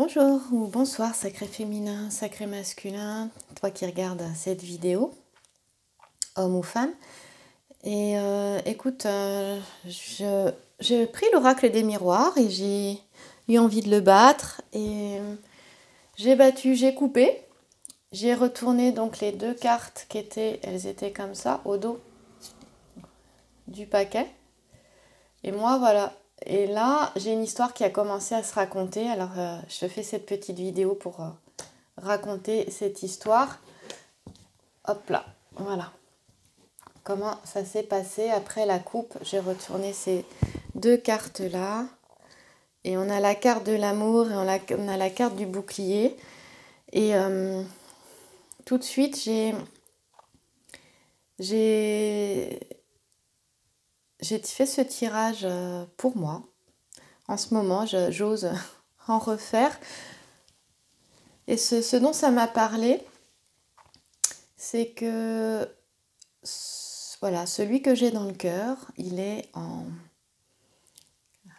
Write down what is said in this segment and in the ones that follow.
Bonjour ou bonsoir, sacré féminin, sacré masculin, toi qui regardes cette vidéo, homme ou femme. Et écoute, j'ai pris l'oracle des miroirs et j'ai eu envie de le battre. Et j'ai battu, j'ai coupé. J'ai retourné donc les deux cartes elles étaient comme ça, au dos du paquet. Et moi, voilà. Et là, j'ai une histoire qui a commencé à se raconter. Alors, je te fais cette petite vidéo pour raconter cette histoire. Hop là, voilà. Comment ça s'est passé après la coupe. J'ai retourné ces deux cartes-là. Et on a la carte de l'amour et on a la carte du bouclier. Et tout de suite, j'ai fait ce tirage pour moi. En ce moment, j'ose en refaire. Et ce dont ça m'a parlé, c'est que voilà, celui que j'ai dans le cœur, il est en...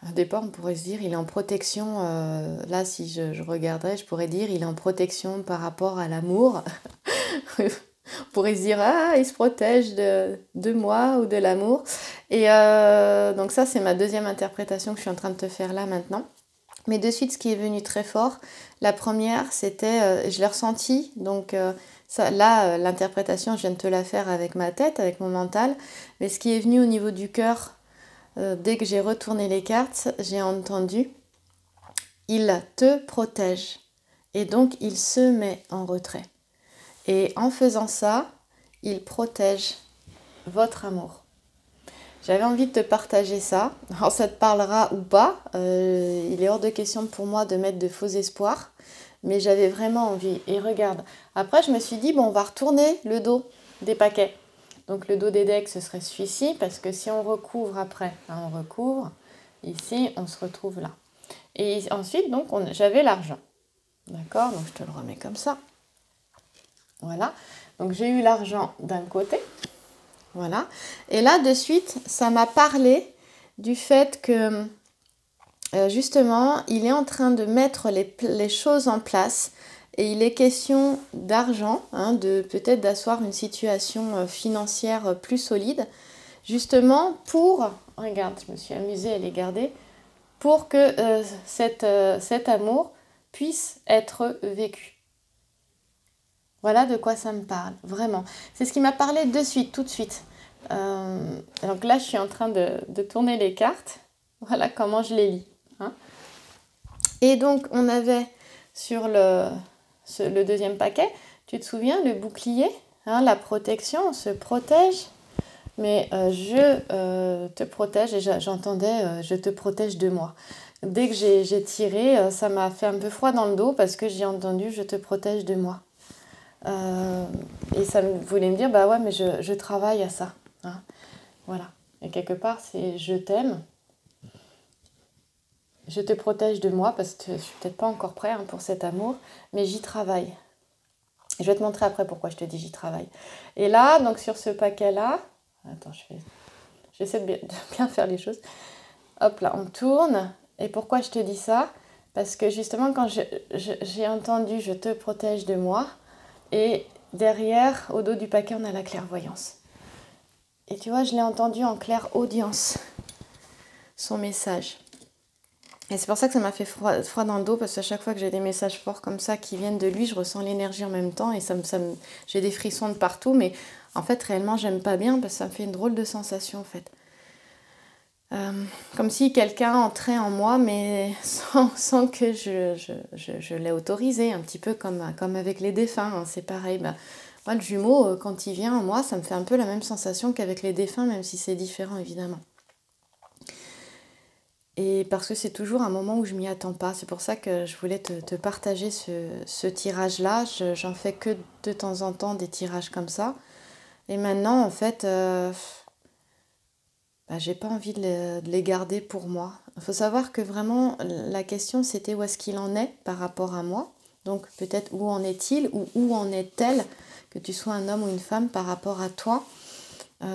Au départ, on pourrait se dire, il est en protection. Là, si je regarderais, je pourrais dire, il est en protection par rapport à l'amour. On pourrait se dire, ah, il se protège de moi ou de l'amour. Et donc ça, c'est ma deuxième interprétation que je suis en train de te faire là maintenant. Mais de suite, ce qui est venu très fort, la première, c'était, je l'ai ressenti, donc là, l'interprétation, je viens de te la faire avec ma tête, avec mon mental, mais ce qui est venu au niveau du cœur, dès que j'ai retourné les cartes, j'ai entendu « Il te protège » et donc il se met en retrait. Et en faisant ça, il protège votre amour. J'avais envie de te partager ça. Alors ça te parlera ou pas. Il est hors de question pour moi de mettre de faux espoirs. Mais j'avais vraiment envie. Et regarde. Après je me suis dit, bon, on va retourner le dos des paquets. Donc le dos des decks, ce serait celui-ci. Parce que si on recouvre après, hein, on recouvre. Ici, on se retrouve là. Et ensuite, donc, j'avais l'argent. D'accord? Donc je te le remets comme ça. Voilà. Donc j'ai eu l'argent d'un côté. Voilà. Et là, de suite, ça m'a parlé du fait que, justement, il est en train de mettre les choses en place et il est question d'argent, hein, de peut-être d'asseoir une situation financière plus solide, justement pour, regarde, je me suis amusée à les garder, pour que cet amour puisse être vécu. Voilà de quoi ça me parle, vraiment. C'est ce qui m'a parlé de suite, tout de suite. Donc là, je suis en train de tourner les cartes. Voilà comment je les lis. Hein. Et donc, on avait sur le deuxième paquet, tu te souviens, le bouclier, hein, la protection, on se protège. Mais je te protège, et j'entendais je te protège de moi. Dès que j'ai tiré, ça m'a fait un peu froid dans le dos parce que j'ai entendu je te protège de moi. Et ça voulait me dire, bah ouais, mais je travaille à ça. Hein. Voilà. Et quelque part, c'est je t'aime. Je te protège de moi parce que je suis peut-être pas encore prêt hein, pour cet amour, mais j'y travaille. Je vais te montrer après pourquoi je te dis j'y travaille. Et là, donc sur ce paquet-là, attends, j'essaie de bien faire les choses. Hop là, on tourne. Et pourquoi je te dis ça? Parce que justement, quand j'ai entendu je te protège de moi, et derrière, au dos du paquet, on a la clairvoyance. Et tu vois, je l'ai entendu en clairaudience, son message. Et c'est pour ça que ça m'a fait froid dans le dos, parce qu'à chaque fois que j'ai des messages forts comme ça qui viennent de lui, je ressens l'énergie en même temps et j'ai des frissons de partout. Mais en fait, réellement, j'aime pas bien parce que ça me fait une drôle de sensation, en fait. Comme si quelqu'un entrait en moi, mais sans que je l'ai autorisé, un petit peu comme avec les défunts, hein, c'est pareil. Moi, le jumeau, quand il vient en moi, ça me fait un peu la même sensation qu'avec les défunts, même si c'est différent, évidemment. Et parce que c'est toujours un moment où je m'y attends pas. C'est pour ça que je voulais te partager ce tirage-là. J'en fais que de temps en temps des tirages comme ça. Et maintenant, en fait... j'ai pas envie de les garder pour moi. Il faut savoir que vraiment, la question, c'était où est-ce qu'il en est par rapport à moi. Donc, peut-être où en est-il ou où en est-elle, que tu sois un homme ou une femme, par rapport à toi.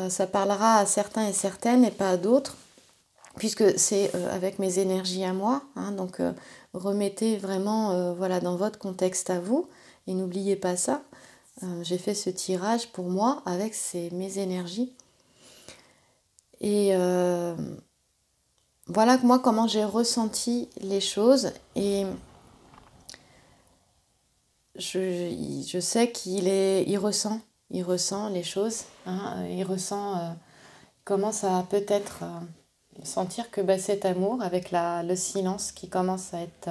Ça parlera à certains et certaines et pas à d'autres, puisque c'est avec mes énergies à moi. Hein, donc, remettez vraiment voilà, dans votre contexte à vous. Et n'oubliez pas ça. J'ai fait ce tirage pour moi avec mes énergies. Et voilà moi comment j'ai ressenti les choses. Et je sais il ressent les choses. Hein, il commence à peut-être sentir que cet amour, avec le silence qui commence à être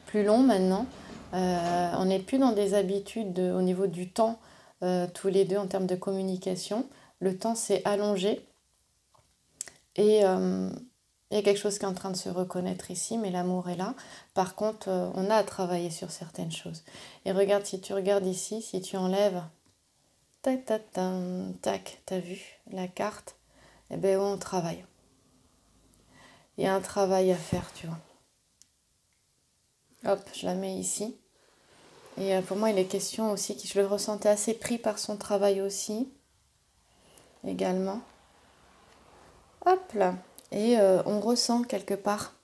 plus long maintenant, on n'est plus dans des habitudes au niveau du temps, tous les deux en termes de communication. Le temps s'est allongé et il y a quelque chose qui est en train de se reconnaître ici, mais l'amour est là. Par contre, on a à travailler sur certaines choses. Et regarde, si tu regardes ici, si tu enlèves, tac, tac, tac, tac, t'as vu la carte, eh bien, on travaille. Il y a un travail à faire, tu vois. Hop, je la mets ici. Et pour moi, il est question aussi, je le ressentais assez pris par son travail aussi, également. Hop là. Et on ressent quelque part.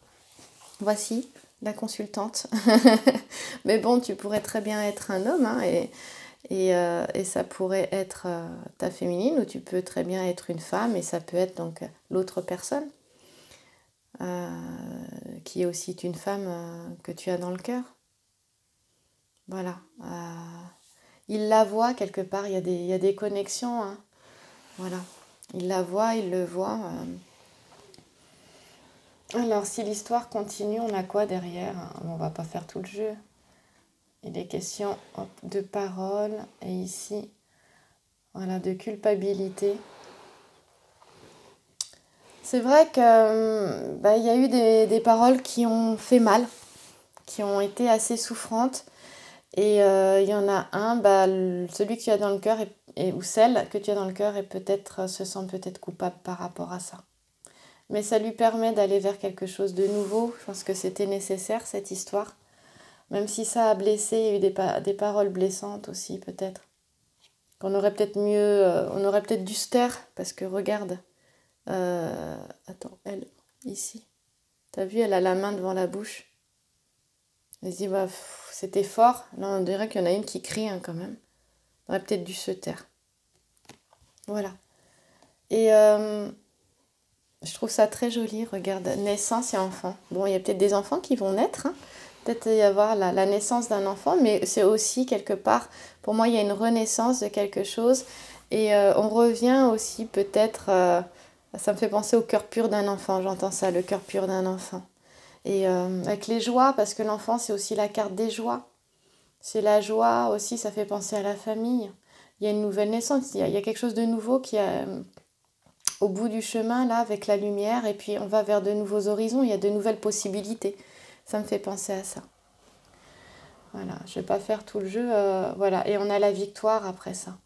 Voici la consultante. Mais bon, tu pourrais très bien être un homme, hein, et ça pourrait être ta féminine, ou tu peux très bien être une femme, et ça peut être donc l'autre personne, qui est aussi une femme que tu as dans le cœur. Voilà. Il la voit quelque part, il y a des connexions. Hein. Voilà. Il la voit, il le voit. Alors, si l'histoire continue, on a quoi derrière? On va pas faire tout le jeu. Il est question de parole, et ici, voilà, de culpabilité. C'est vrai que il y a eu des paroles qui ont fait mal, qui ont été assez souffrantes. Et il y en a un, celui que tu as dans le cœur, ou celle que tu as dans le cœur, se sent peut-être coupable par rapport à ça. Mais ça lui permet d'aller vers quelque chose de nouveau. Je pense que c'était nécessaire, cette histoire. Même si ça a blessé, il y a eu des paroles blessantes aussi, peut-être. On aurait peut-être dû se taire, parce que regarde. Attends, elle, ici. T'as vu, elle a la main devant la bouche. Elle se dit, c'était fort. Là, on dirait qu'il y en a une qui crie quand même. On aurait peut-être dû se taire. Voilà. Et je trouve ça très joli. Regarde, naissance et enfant. Bon, il y a peut-être des enfants qui vont naître. Hein. Peut-être y avoir la naissance d'un enfant, mais c'est aussi quelque part, pour moi, il y a une renaissance de quelque chose. Et on revient aussi peut-être, ça me fait penser au cœur pur d'un enfant. J'entends ça, le cœur pur d'un enfant. Et avec les joies, parce que l'enfant, c'est aussi la carte des joies. C'est la joie aussi, ça fait penser à la famille. Il y a une nouvelle naissance, il y a quelque chose de nouveau qui est au bout du chemin, là, avec la lumière. Et puis, on va vers de nouveaux horizons, il y a de nouvelles possibilités. Ça me fait penser à ça. Voilà, je ne vais pas faire tout le jeu. Voilà, et on a la victoire après ça.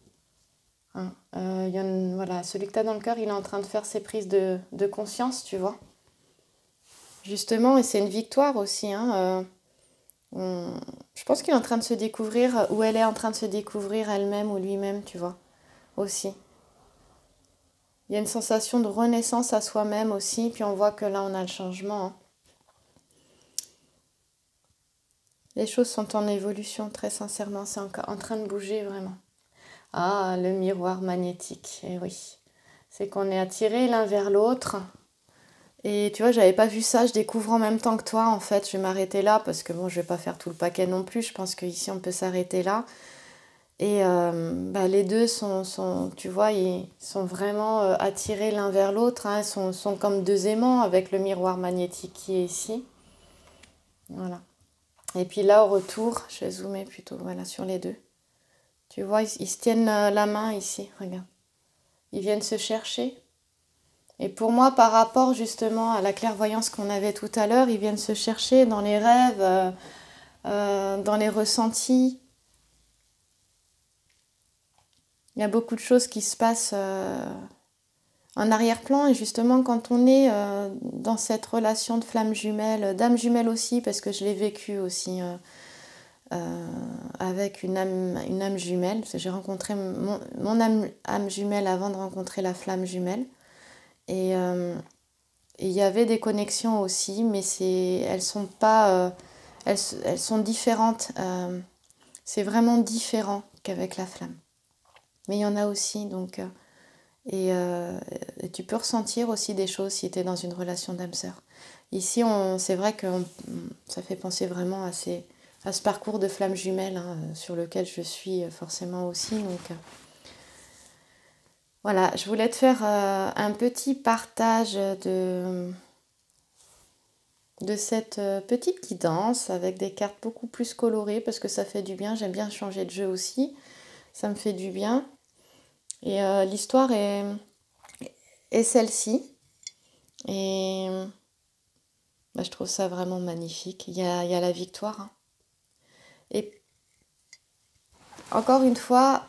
Hein, voilà, celui que tu as dans le cœur, il est en train de faire ses prises de conscience, tu vois. Justement, et c'est une victoire aussi. Hein, je pense qu'il est en train de se découvrir, ou elle est en train de se découvrir elle-même ou lui-même, tu vois, aussi. Il y a une sensation de renaissance à soi-même aussi, puis on voit que là, on a le changement. Hein. Les choses sont en évolution, très sincèrement, c'est encore en train de bouger vraiment. Ah, le miroir magnétique, eh oui. C'est qu'on est attirés l'un vers l'autre. Et tu vois, j'avais pas vu ça, je découvre en même temps que toi, en fait. Je vais m'arrêter là, parce que bon, je vais pas faire tout le paquet non plus. Je pense qu'ici, on peut s'arrêter là. Et les deux tu vois, ils sont vraiment attirés l'un vers l'autre. Hein. Ils sont comme deux aimants avec le miroir magnétique qui est ici. Voilà. Et puis là, au retour, je vais zoomer plutôt voilà, sur les deux. Tu vois, ils se tiennent la main ici, regarde. Ils viennent se chercher. Et pour moi, par rapport justement à la clairvoyance qu'on avait tout à l'heure, ils viennent se chercher dans les rêves, dans les ressentis. Il y a beaucoup de choses qui se passent en arrière-plan. Et justement, quand on est dans cette relation de flamme jumelle, d'âme jumelle aussi, parce que je l'ai vécu aussi avec une âme jumelle, parce que j'ai rencontré mon âme jumelle avant de rencontrer la flamme jumelle. Et il y avait des connexions aussi, mais elles sont pas elles sont différentes. C'est vraiment différent qu'avec la flamme. Mais il y en a aussi, donc... et tu peux ressentir aussi des choses si tu es dans une relation d'âme sœur. Ici, c'est vrai que ça fait penser vraiment à ce parcours de flammes jumelles, hein, sur lequel je suis forcément aussi. Donc voilà, je voulais te faire un petit partage de cette petite guidance avec des cartes beaucoup plus colorées parce que ça fait du bien. J'aime bien changer de jeu aussi, ça me fait du bien. Et l'histoire est celle-ci. Et je trouve ça vraiment magnifique. Il y a la victoire, hein. Et encore une fois,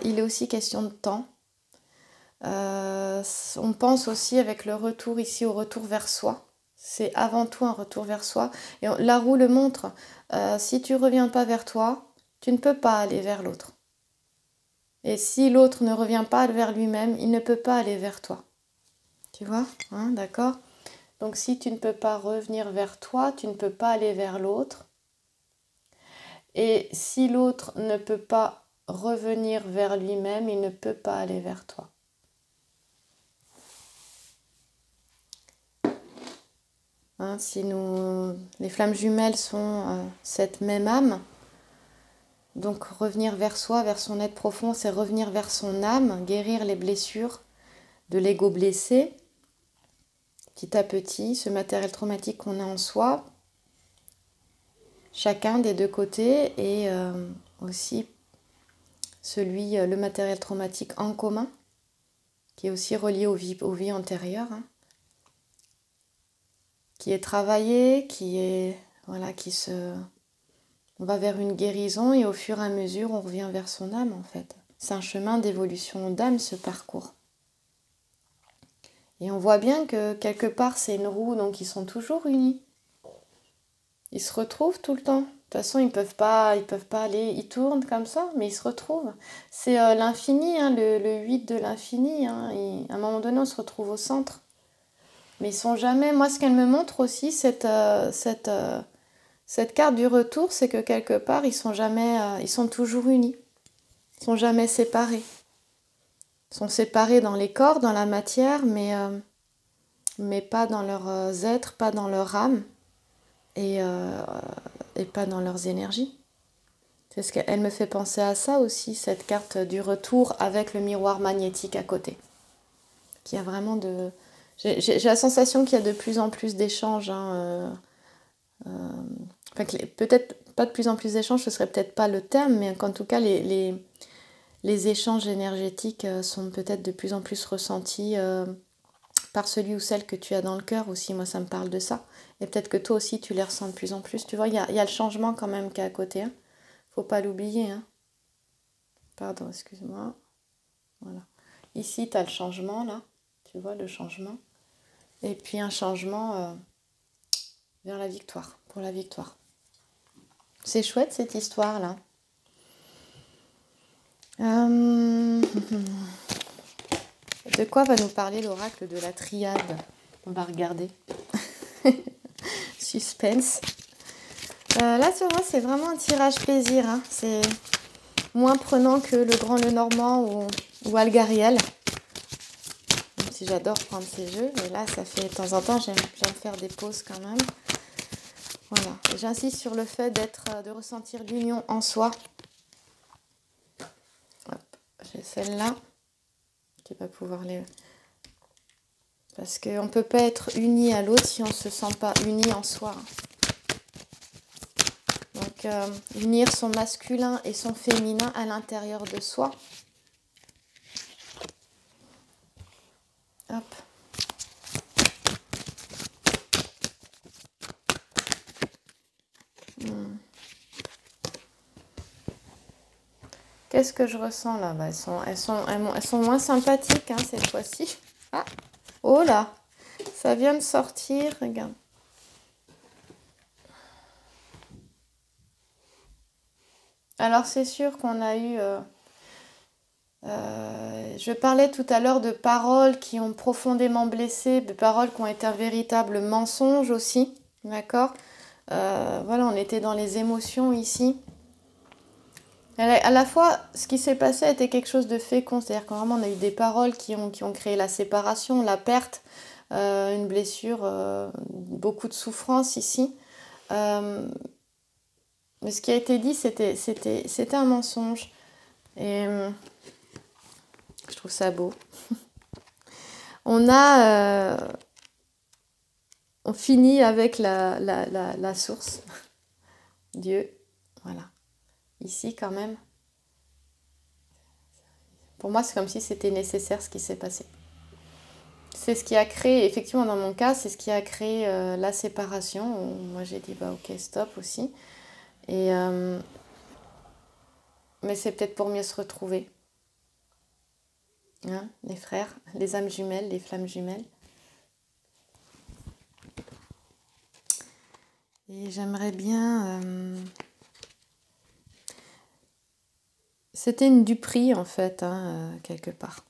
il est aussi question de temps. On pense aussi avec le retour ici au retour vers soi. C'est avant tout un retour vers soi. Et la roue le montre. Si tu ne reviens pas vers toi, tu ne peux pas aller vers l'autre. Et si l'autre ne revient pas vers lui-même, il ne peut pas aller vers toi. Tu vois, hein, d'accord ? Donc si tu ne peux pas revenir vers toi, tu ne peux pas aller vers l'autre. Et si l'autre ne peut pas revenir vers lui-même, il ne peut pas aller vers toi. Hein, si les flammes jumelles sont cette même âme, donc revenir vers soi, vers son être profond, c'est revenir vers son âme, guérir les blessures de l'ego blessé, petit à petit, ce matériel traumatique qu'on a en soi, chacun des deux côtés, et aussi le matériel traumatique en commun, qui est aussi relié aux vies antérieures, hein, qui est travaillé, on va vers une guérison et au fur et à mesure, on revient vers son âme en fait. C'est un chemin d'évolution d'âme, ce parcours. Et on voit bien que quelque part, c'est une roue, donc ils sont toujours unis. Ils se retrouvent tout le temps. De toute façon, ils peuvent pas aller, ils tournent comme ça, mais ils se retrouvent. C'est l'infini, hein, le 8 de l'infini. Hein, à un moment donné, on se retrouve au centre. Mais ils sont jamais... Moi, ce qu'elle me montre aussi, cette carte du retour, c'est que quelque part, ils sont toujours unis. Ils sont jamais séparés. Ils sont séparés dans les corps, dans la matière, mais pas dans leurs êtres, pas dans leur âme et pas dans leurs énergies. C'est ce qu'elle me fait penser à ça aussi, cette carte du retour avec le miroir magnétique à côté. Qu'il y a vraiment j'ai la sensation qu'il y a de plus en plus d'échanges, hein, peut-être pas de plus en plus d'échanges, ce serait peut-être pas le terme, mais qu'en tout cas les échanges énergétiques sont peut-être de plus en plus ressentis par celui ou celle que tu as dans le cœur aussi. Moi, ça me parle de ça. Et peut-être que toi aussi, tu les ressens de plus en plus. Tu vois, il y a le changement quand même qui est à côté. Hein. Faut pas l'oublier. Hein. Pardon, excuse-moi. Voilà. Ici, tu as le changement, là. Tu vois, le changement. Et puis un changement vers la victoire, pour la victoire. C'est chouette, cette histoire-là. De quoi va nous parler l'oracle de la triade? On va regarder. Suspense. Là, sur moi, c'est vraiment un tirage plaisir. Hein. C'est moins prenant que le Grand Lenormand ou Algariel. Même si j'adore prendre ces jeux. Mais là, ça fait de temps en temps, j'aime faire des pauses quand même. Voilà. J'insiste sur le fait de ressentir l'union en soi. Hop, j'ai celle-là. Qui va pouvoir les... Parce qu'on ne peut pas être uni à l'autre si on ne se sent pas uni en soi. Donc, unir son masculin et son féminin à l'intérieur de soi. Hop. Qu'est-ce que je ressens là? Elles sont moins sympathiques hein, cette fois-ci. Ah, oh là, ça vient de sortir, regarde. Alors c'est sûr qu'on a eu... je parlais tout à l'heure de paroles qui ont profondément blessé, de paroles qui ont été un véritable mensonge aussi, d'accord ? Voilà, on était dans les émotions ici. À la fois, ce qui s'est passé était quelque chose de fécond, c'est-à-dire que vraiment on a eu des paroles qui ont créé la séparation, la perte, une blessure, beaucoup de souffrance ici. Mais ce qui a été dit, c'était un mensonge. Et je trouve ça beau. On finit avec la source, Dieu. Voilà. Ici, quand même. Pour moi, c'est comme si c'était nécessaire ce qui s'est passé. C'est ce qui a créé, effectivement, dans mon cas, c'est ce qui a créé la séparation. Moi, j'ai dit, bah ok, stop aussi. Mais c'est peut-être pour mieux se retrouver. Hein, les frères, les âmes jumelles, les flammes jumelles. Et j'aimerais bien... C'était une duperie, en fait, hein, quelque part,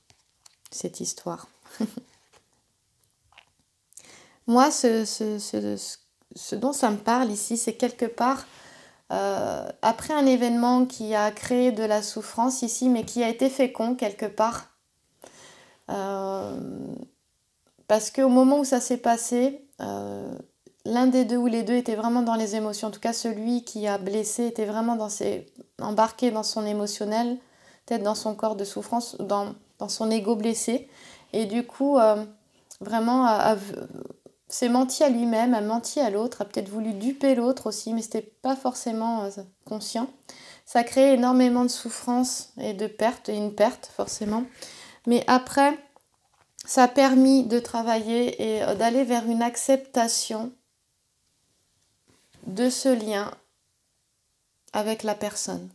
cette histoire. Moi, ce dont ça me parle ici, c'est quelque part, après un événement qui a créé de la souffrance ici, mais qui a été fécond quelque part. Parce qu'au moment où ça s'est passé, l'un des deux ou les deux étaient vraiment dans les émotions. En tout cas, celui qui a blessé était vraiment embarqué dans son émotionnel, peut-être dans son corps de souffrance, dans son ego blessé. Et du coup, vraiment, s'est menti à lui-même, a menti à l'autre, a peut-être voulu duper l'autre aussi, mais ce n'était pas forcément conscient. Ça a créé énormément de souffrance et de perte, et une perte forcément. Mais après, ça a permis de travailler et d'aller vers une acceptation de ce lien avec la personne.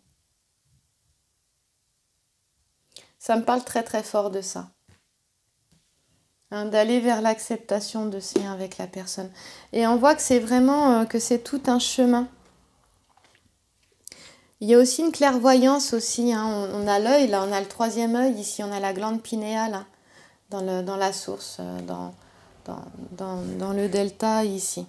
Ça me parle très très fort de ça. Hein, d'aller vers l'acceptation de ce lien avec la personne. Et on voit que c'est vraiment que c'est tout un chemin. Il y a aussi une clairvoyance aussi. Hein. On a l'œil, là, on a le troisième œil ici, on a la glande pinéale hein, dans la source, dans le delta ici.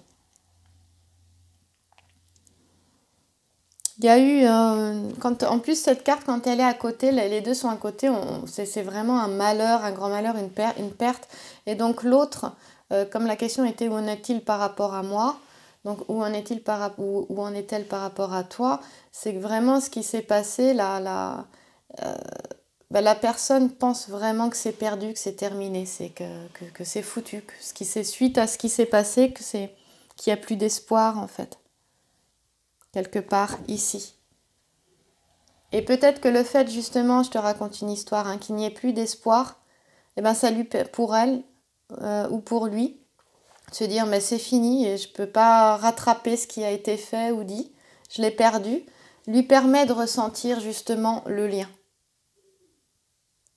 Il y a eu, en plus cette carte quand elle est à côté, les deux sont à côté, c'est vraiment un malheur, un grand malheur, une perte. Et donc l'autre, comme la question était où en est-il par rapport à moi, donc où en est-elle par rapport à toi, c'est que vraiment ce qui s'est passé, la personne pense vraiment que c'est perdu, que c'est terminé, c'est que c'est foutu, que ce qui c'est suite à ce qui s'est passé, qu'il n'y a plus d'espoir en fait. Quelque part ici. Et peut-être que le fait justement, je te raconte une histoire, hein, qu'il n'y ait plus d'espoir, eh ben ça lui, pour elle ou pour lui, se dire mais c'est fini et je ne peux pas rattraper ce qui a été fait ou dit, je l'ai perdu, lui permet de ressentir justement le lien.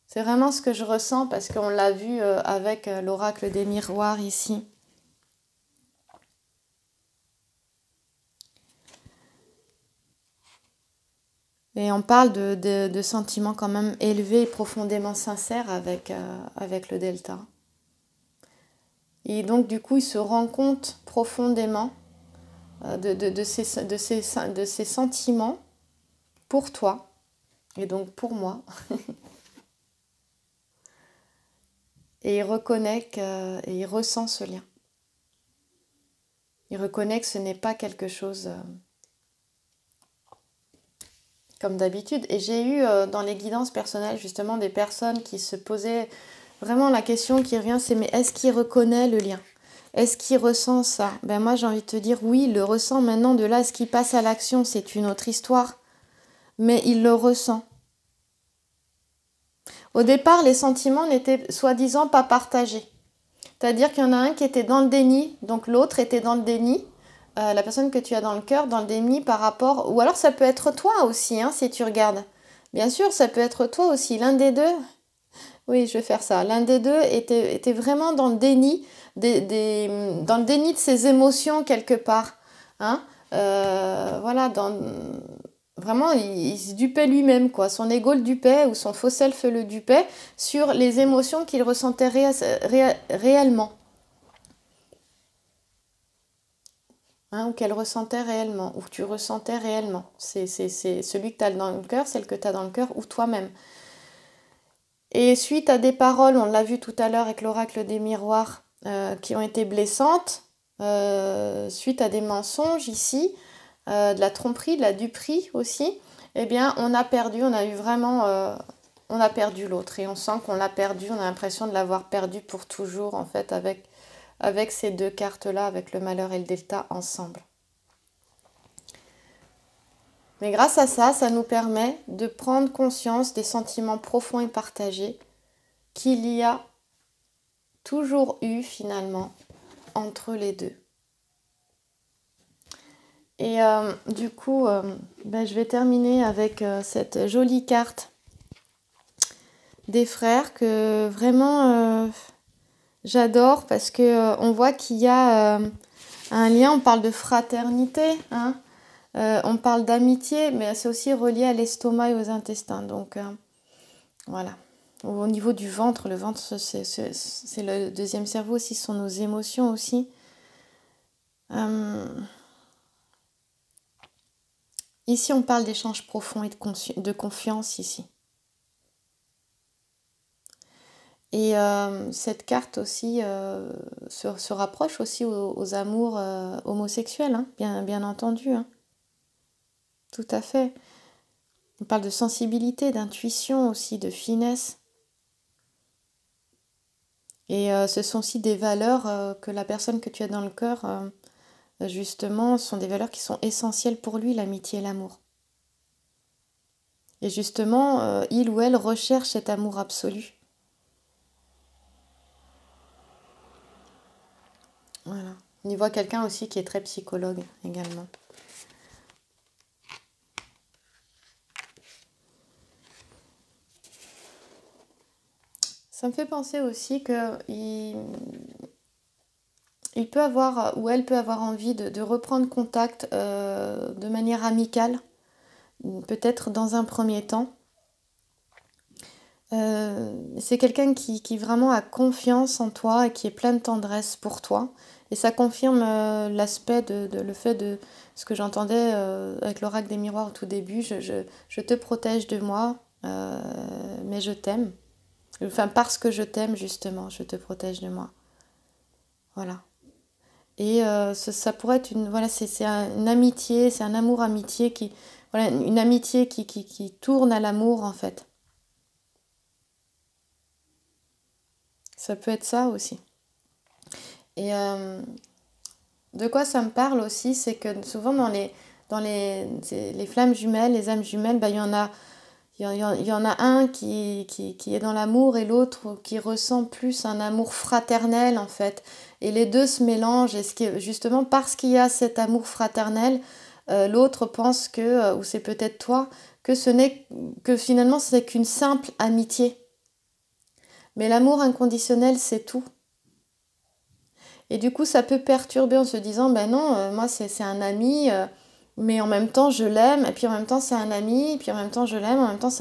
C'est vraiment ce que je ressens parce qu'on l'a vu avec l'oracle des miroirs ici. Et on parle de sentiments quand même élevés et profondément sincères avec le delta. Et donc du coup, il se rend compte profondément de ces sentiments pour toi et donc pour moi. Et il reconnaît et il ressent ce lien. Il reconnaît que ce n'est pas quelque chose... comme d'habitude. Et j'ai eu dans les guidances personnelles justement des personnes qui se posaient vraiment la question qui revient, c'est mais est-ce qu'il reconnaît le lien? Est-ce qu'il ressent ça? Ben moi j'ai envie de te dire oui, il le ressent. Maintenant de là à ce qu'il passe à l'action, c'est une autre histoire. Mais il le ressent. Au départ, les sentiments n'étaient soi-disant pas partagés. C'est-à-dire qu'il y en a un qui était dans le déni, donc l'autre était dans le déni. La personne que tu as dans le cœur, dans le déni par rapport... Ou alors ça peut être toi aussi, hein, si tu regardes. Bien sûr, ça peut être toi aussi. L'un des deux... Oui, je vais faire ça. L'un des deux était vraiment dans le déni, dans le déni de ses émotions quelque part. Hein. Voilà, vraiment, il se dupait lui-même, quoi. Son ego le dupait ou son faux self le dupait sur les émotions qu'il ressentait réellement. hein, ou qu'elle ressentait réellement, ou que tu ressentais réellement. C'est celui que tu as dans le cœur, celle que tu as dans le cœur, ou toi-même. Et suite à des paroles, on l'a vu tout à l'heure avec l'oracle des miroirs, qui ont été blessantes, suite à des mensonges ici, de la tromperie, de la duperie aussi, eh bien on a perdu, on a eu vraiment, on a perdu l'autre et on sent qu'on l'a perdu, on a l'impression de l'avoir perdu pour toujours en fait avec ces deux cartes-là, avec le malheur et le delta ensemble. Mais grâce à ça, ça nous permet de prendre conscience des sentiments profonds et partagés qu'il y a toujours eu finalement entre les deux. Et du coup, je vais terminer avec cette jolie carte des frères que vraiment j'adore parce que on voit qu'il y a un lien, on parle de fraternité, hein, on parle d'amitié, mais c'est aussi relié à l'estomac et aux intestins. Donc voilà. Au niveau du ventre, le ventre c'est le deuxième cerveau aussi, ce sont nos émotions aussi. Ici, on parle d'échanges profonds et de confiance ici. Et cette carte aussi se rapproche aussi aux amours homosexuels, hein, bien entendu. Hein. Tout à fait. On parle de sensibilité, d'intuition aussi, de finesse. Et ce sont aussi des valeurs que la personne que tu as dans le cœur, justement, sont des valeurs qui sont essentielles pour lui, l'amitié et l'amour. Et justement, il ou elle recherche cet amour absolu. Voilà. On y voit quelqu'un aussi qui est très psychologue également. Ça me fait penser aussi qu'il peut avoir, ou elle peut avoir envie de reprendre contact de manière amicale, peut-être dans un premier temps. C'est quelqu'un qui vraiment a confiance en toi et qui est plein de tendresse pour toi. Et ça confirme l'aspect le fait de ce que j'entendais avec l'oracle des miroirs au tout début. Je te protège de moi, mais je t'aime. Enfin, parce que je t'aime, justement, je te protège de moi. Voilà. Et ça pourrait être une amitié, c'est un amour-amitié une amitié qui tourne à l'amour, en fait. Ça peut être ça aussi. Et de quoi ça me parle aussi, c'est que souvent dans les flammes jumelles, les âmes jumelles, il y en a un qui est dans l'amour et l'autre qui ressent plus un amour fraternel en fait. Et les deux se mélangent et justement parce qu'il y a cet amour fraternel, l'autre pense ou c'est peut-être toi, que finalement c'est qu'une simple amitié. Mais l'amour inconditionnel, c'est tout. Et du coup, ça peut perturber en se disant, ben non, moi c'est un ami, mais en même temps je l'aime, et puis en même temps c'est un ami, et puis en même temps je l'aime, en même temps c'est un